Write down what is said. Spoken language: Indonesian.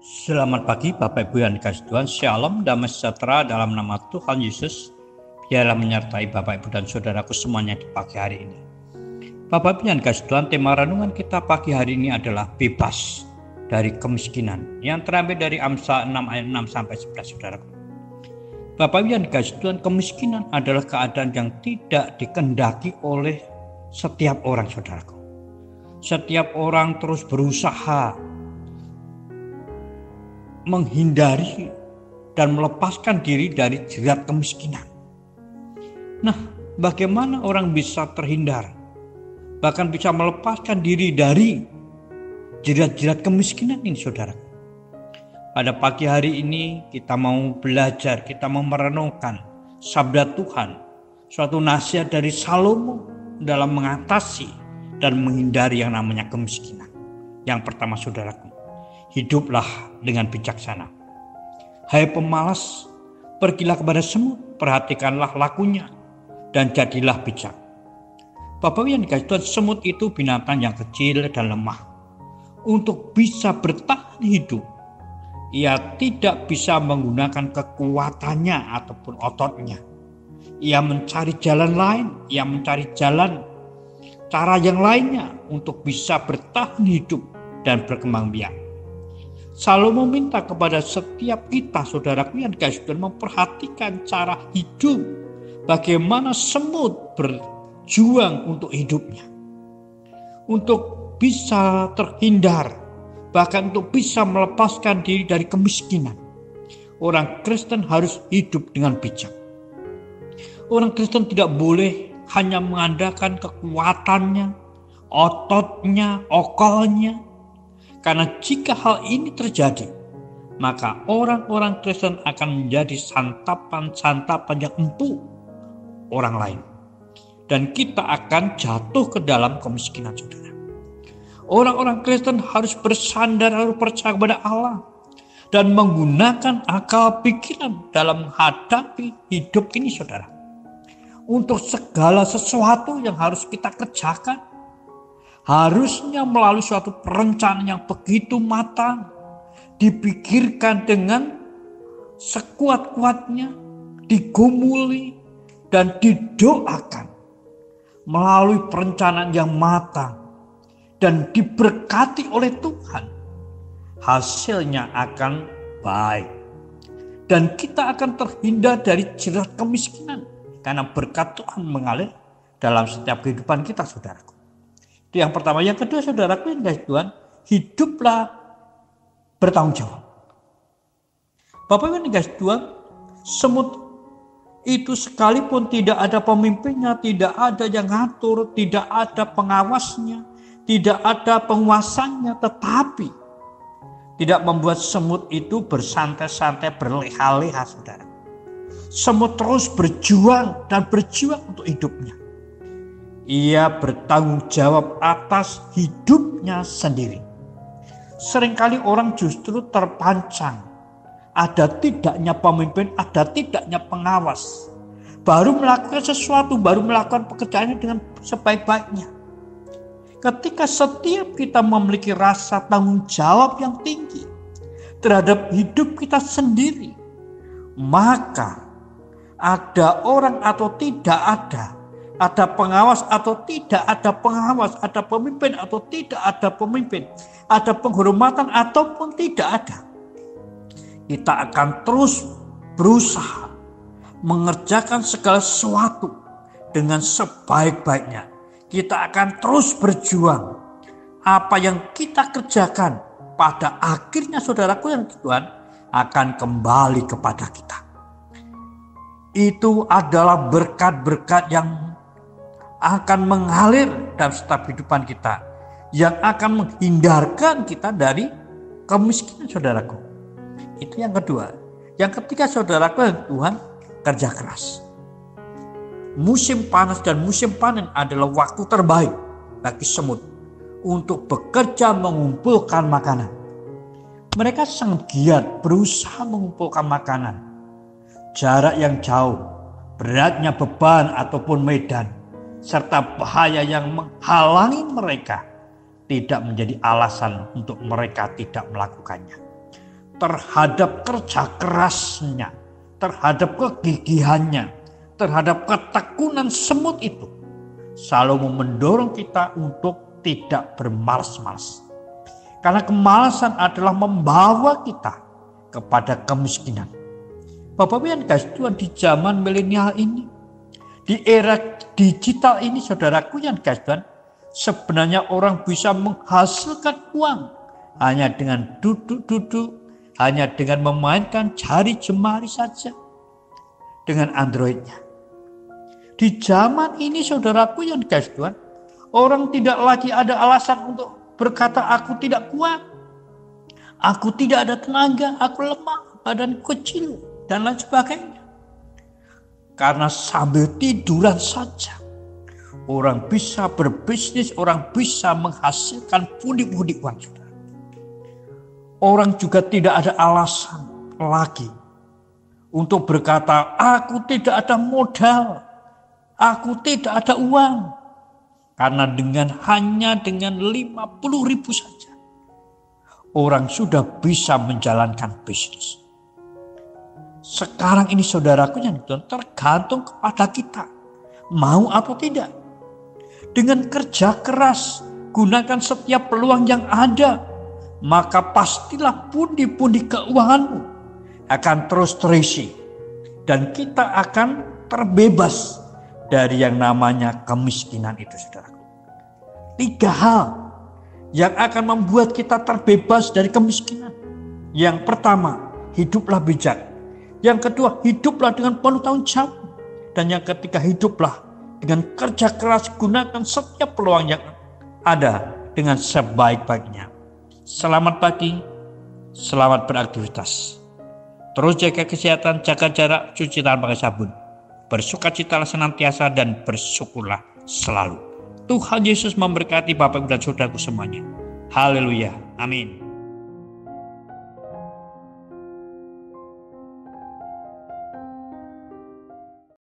Selamat pagi Bapak Ibu yang dikasihi Tuhan. Shalom, damai sejahtera dalam nama Tuhan Yesus. Biarlah menyertai Bapak Ibu dan saudaraku semuanya di pagi hari ini. Bapak Ibu yang dikasihi Tuhan, tema renungan kita pagi hari ini adalah bebas dari kemiskinan, yang terambil dari Amsal 6 ayat 6 sampai 11 saudaraku. Bapak Ibu yang dikasihi Tuhan, kemiskinan adalah keadaan yang tidak dikehendaki oleh setiap orang saudaraku. Setiap orang terus berusaha menghindari dan melepaskan diri dari jerat kemiskinan. Nah, bagaimana orang bisa terhindar, bahkan bisa melepaskan diri dari jerat-jerat kemiskinan ini, saudara? Pada pagi hari ini kita mau belajar, kita mau merenungkan sabda Tuhan, suatu nasihat dari Salomo dalam mengatasi dan menghindari yang namanya kemiskinan. Yang pertama, saudaraku, hiduplah dengan bijaksana. Hai pemalas, pergilah kepada semut, perhatikanlah lakunya, dan jadilah bijak. Bapak yang dikasihi Tuhan, semut itu binatang yang kecil dan lemah. Untuk bisa bertahan hidup, ia tidak bisa menggunakan kekuatannya ataupun ototnya. Ia mencari jalan lain, ia mencari cara yang lainnya untuk bisa bertahan hidup dan berkembang biak. Salomo minta kepada setiap kita, saudaraku yang dikasihi Tuhan, memperhatikan cara hidup. Bagaimana semut berjuang untuk hidupnya. Untuk bisa terhindar, bahkan untuk bisa melepaskan diri dari kemiskinan. Orang Kristen harus hidup dengan bijak. Orang Kristen tidak boleh hanya mengandalkan kekuatannya, ototnya, okolnya. Karena jika hal ini terjadi, maka orang-orang Kristen akan menjadi santapan yang empuk orang lain. Dan kita akan jatuh ke dalam kemiskinan, saudara. Orang-orang Kristen harus bersandar, harus percaya kepada Allah. Dan menggunakan akal pikiran dalam menghadapi hidup ini, saudara. Untuk segala sesuatu yang harus kita kerjakan, harusnya melalui suatu perencanaan yang begitu matang, dipikirkan dengan sekuat-kuatnya, digumuli dan didoakan melalui perencanaan yang matang dan diberkati oleh Tuhan. Hasilnya akan baik dan kita akan terhindar dari jerat kemiskinan karena berkat Tuhan mengalir dalam setiap kehidupan kita, saudaraku. Yang pertama. Yang kedua, saudaraku yang dikasihi Tuhan, hiduplah bertanggung jawab. Bapak yang dikasihi Tuhan, semut itu sekalipun tidak ada pemimpinnya, tidak ada yang ngatur, tidak ada pengawasnya, tidak ada penguasanya, tetapi tidak membuat semut itu bersantai-santai, berleha-leha, saudara. Semut terus berjuang dan berjuang untuk hidupnya. Ia bertanggung jawab atas hidupnya sendiri. Seringkali orang justru terpancang. Ada tidaknya pemimpin, ada tidaknya pengawas. Baru melakukan sesuatu, baru melakukan pekerjaannya dengan sebaik-baiknya. Ketika setiap kita memiliki rasa tanggung jawab yang tinggi terhadap hidup kita sendiri, maka ada orang atau tidak ada pengawas atau tidak ada pengawas, ada pemimpin atau tidak ada pemimpin, ada penghormatan ataupun tidak ada. Kita akan terus berusaha mengerjakan segala sesuatu dengan sebaik-baiknya. Kita akan terus berjuang. Apa yang kita kerjakan pada akhirnya, saudaraku yang Tuhan, akan kembali kepada kita. Itu adalah berkat-berkat yang akan mengalir dalam setiap kehidupan kita, yang akan menghindarkan kita dari kemiskinan, saudaraku. Itu yang kedua. Yang ketiga, saudaraku yang Tuhan, kerja keras. Musim panas dan musim panen adalah waktu terbaik bagi semut untuk bekerja mengumpulkan makanan. Mereka sangat giat berusaha mengumpulkan makanan. Jarak yang jauh, beratnya beban ataupun medan, serta bahaya yang menghalangi mereka tidak menjadi alasan untuk mereka tidak melakukannya. Terhadap kerja kerasnya, terhadap kegigihannya, terhadap ketekunan semut itu, selalu mendorong kita untuk tidak bermalas-malas. Karena kemalasan adalah membawa kita kepada kemiskinan. Bapak Ibu guys, Tuhan, di zaman milenial ini, di era digital ini, saudaraku yang guys, Tuhan, sebenarnya orang bisa menghasilkan uang hanya dengan duduk-duduk, hanya dengan memainkan jari jemari saja dengan Androidnya. Di zaman ini, saudaraku yang guys, Tuhan, orang tidak lagi ada alasan untuk berkata aku tidak kuat, aku tidak ada tenaga, aku lemah, badan kecil, dan lain sebagainya. Karena sambil tiduran saja orang bisa berbisnis, orang bisa menghasilkan pundi-pundi uang, saudara. Orang juga tidak ada alasan lagi untuk berkata aku tidak ada modal, aku tidak ada uang. Karena hanya dengan 50.000 saja orang sudah bisa menjalankan bisnis. Sekarang ini, saudaraku yang tergantung kepada kita, mau atau tidak. Dengan kerja keras, gunakan setiap peluang yang ada, maka pastilah pundi-pundi keuanganmu akan terus terisi, dan kita akan terbebas dari yang namanya kemiskinan itu, saudaraku. 3 hal yang akan membuat kita terbebas dari kemiskinan. Yang pertama, hiduplah bijak. Yang kedua, hiduplah dengan penuh tanggung jawab. Dan yang ketiga, hiduplah dengan kerja keras, gunakan setiap peluang yang ada dengan sebaik-baiknya. Selamat pagi, selamat beraktivitas. Terus jaga kesehatan, jaga jarak, cuci tangan pakai sabun. Bersukacitalah senantiasa dan bersyukurlah selalu. Tuhan Yesus memberkati Bapak Ibu dan Saudaraku semuanya. Haleluya. Amin.